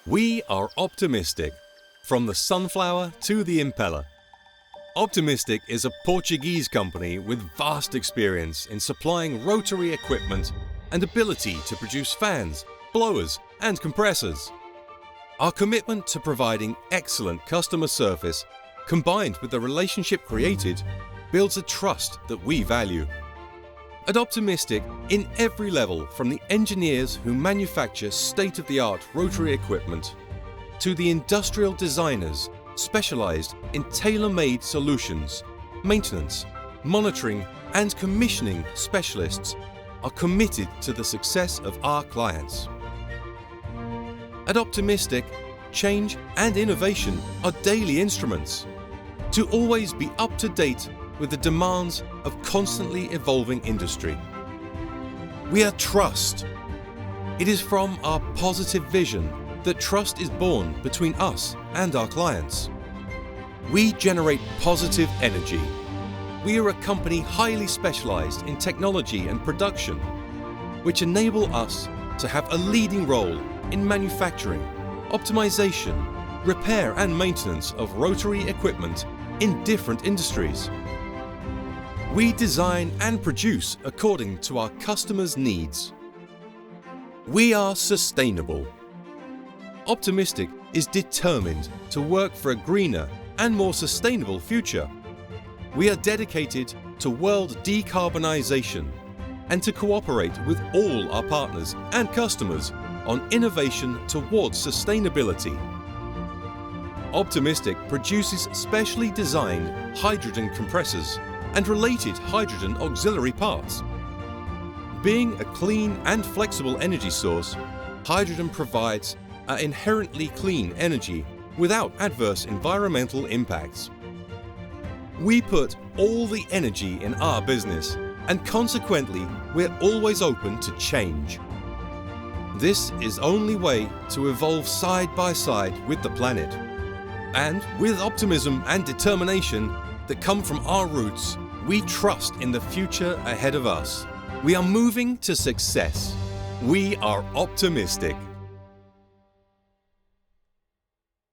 We are Optimistic, from the sunflower to the impeller. Optimistic is a Portuguese company with vast experience in supplying rotary equipment and ability to produce fans, blowers and compressors. Our commitment to providing excellent customer service, combined with the relationship created, builds a trust that we value. At Optimistic, in every level, from the engineers who manufacture state-of-the-art rotary equipment to the industrial designers specialized in tailor-made solutions, maintenance, monitoring and commissioning specialists are committed to the success of our clients. At Optimistic, change and innovation are daily instruments to always be up to date with the demands of constantly evolving industry. We are trust. It is from our positive vision that trust is born between us and our clients. We generate positive energy. We are a company highly specialized in technology and production, which enable us to have a leading role in manufacturing, optimization, repair and maintenance of rotary equipment in different industries. We design and produce according to our customers' needs. We are sustainable. Optimistic is determined to work for a greener and more sustainable future. We are dedicated to world decarbonization and to cooperate with all our partners and customers on innovation towards sustainability. Optimistic produces specially designed hydrogen compressors and related hydrogen auxiliary parts. Being a clean and flexible energy source, hydrogen provides an inherently clean energy without adverse environmental impacts. We put all the energy in our business, and consequently, we're always open to change. This is only way to evolve side by side with the planet. And with optimism and determination that come from our roots, we trust in the future ahead of us. We are moving to success. We are optimistic.